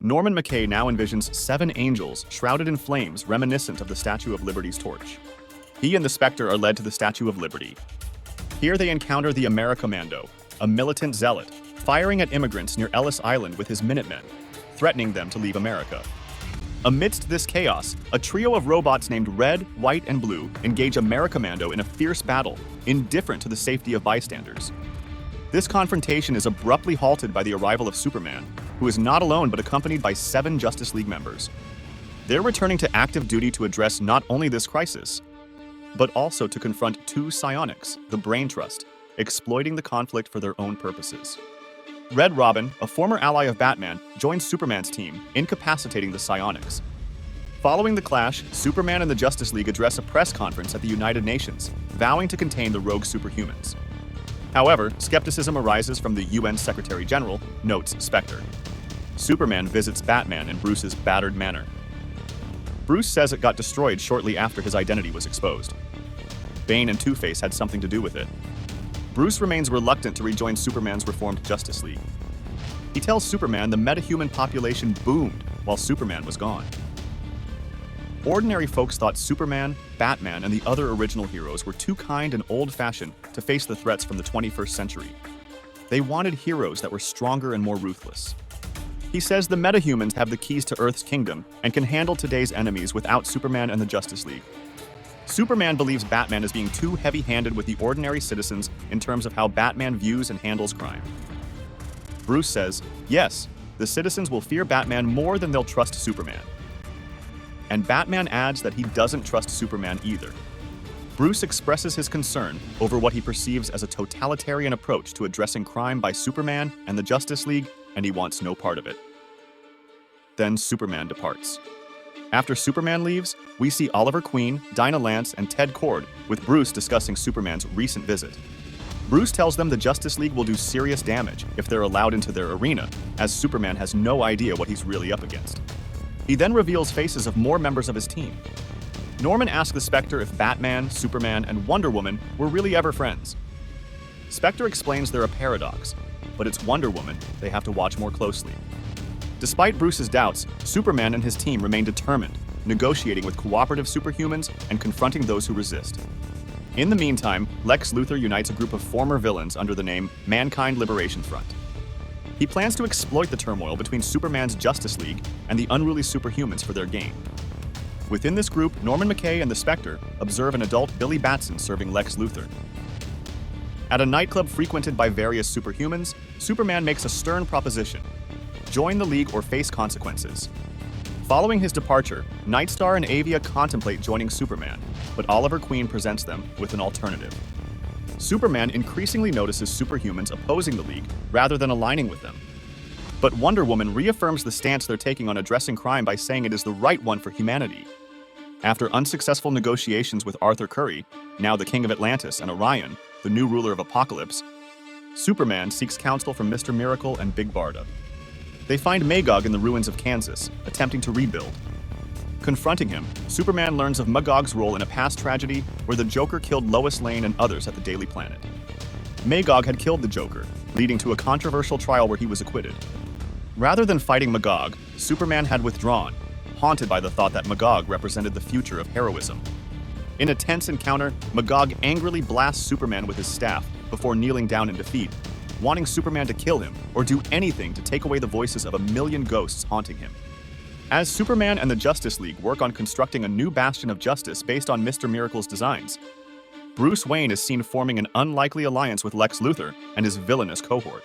Norman McKay now envisions 7 angels shrouded in flames reminiscent of the Statue of Liberty's torch. He and the Spectre are led to the Statue of Liberty. Here they encounter the Americommando, a militant zealot, firing at immigrants near Ellis Island with his Minutemen, threatening them to leave America. Amidst this chaos, a trio of robots named Red, White, and Blue engage Americommando in a fierce battle, indifferent to the safety of bystanders. This confrontation is abruptly halted by the arrival of Superman, who is not alone but accompanied by 7 Justice League members. They're returning to active duty to address not only this crisis, but also to confront 2 psionics, the Brain Trust, exploiting the conflict for their own purposes. Red Robin, a former ally of Batman, joins Superman's team, incapacitating the psionics. Following the clash, Superman and the Justice League address a press conference at the United Nations, vowing to contain the rogue superhumans. However, skepticism arises from the UN Secretary General, notes Spectre. Superman visits Batman in Bruce's battered manor. Bruce says it got destroyed shortly after his identity was exposed. Bane and Two-Face had something to do with it. Bruce remains reluctant to rejoin Superman's reformed Justice League. He tells Superman the metahuman population boomed while Superman was gone. Ordinary folks thought Superman, Batman, and the other original heroes were too kind and old-fashioned to face the threats from the 21st century. They wanted heroes that were stronger and more ruthless. He says the metahumans have the keys to Earth's kingdom and can handle today's enemies without Superman and the Justice League. Superman believes Batman is being too heavy-handed with the ordinary citizens in terms of how Batman views and handles crime. Bruce says, yes, the citizens will fear Batman more than they'll trust Superman. And Batman adds that he doesn't trust Superman either. Bruce expresses his concern over what he perceives as a totalitarian approach to addressing crime by Superman and the Justice League, and he wants no part of it. Then Superman departs. After Superman leaves, we see Oliver Queen, Dinah Lance, and Ted Kord with Bruce discussing Superman's recent visit. Bruce tells them the Justice League will do serious damage if they're allowed into their arena, as Superman has no idea what he's really up against. He then reveals faces of more members of his team. Norman asks the Spectre if Batman, Superman, and Wonder Woman were really ever friends. Spectre explains they're a paradox, but it's Wonder Woman they have to watch more closely. Despite Bruce's doubts, Superman and his team remain determined, negotiating with cooperative superhumans and confronting those who resist. In the meantime, Lex Luthor unites a group of former villains under the name Mankind Liberation Front. He plans to exploit the turmoil between Superman's Justice League and the unruly superhumans for their gain. Within this group, Norman McKay and the Spectre observe an adult Billy Batson serving Lex Luthor. At a nightclub frequented by various superhumans, Superman makes a stern proposition: join the League or face consequences. Following his departure, Nightstar and Avia contemplate joining Superman, but Oliver Queen presents them with an alternative. Superman increasingly notices superhumans opposing the League rather than aligning with them. But Wonder Woman reaffirms the stance they're taking on addressing crime by saying it is the right one for humanity. After unsuccessful negotiations with Arthur Curry, now the King of Atlantis, and Orion, the new ruler of Apokolips, Superman seeks counsel from Mr. Miracle and Big Barda. They find Magog in the ruins of Kansas, attempting to rebuild. Confronting him, Superman learns of Magog's role in a past tragedy where the Joker killed Lois Lane and others at the Daily Planet. Magog had killed the Joker, leading to a controversial trial where he was acquitted. Rather than fighting Magog, Superman had withdrawn, haunted by the thought that Magog represented the future of heroism. In a tense encounter, Magog angrily blasts Superman with his staff before kneeling down in defeat, wanting Superman to kill him or do anything to take away the voices of a million ghosts haunting him. As Superman and the Justice League work on constructing a new bastion of justice based on Mr. Miracle's designs, Bruce Wayne is seen forming an unlikely alliance with Lex Luthor and his villainous cohort.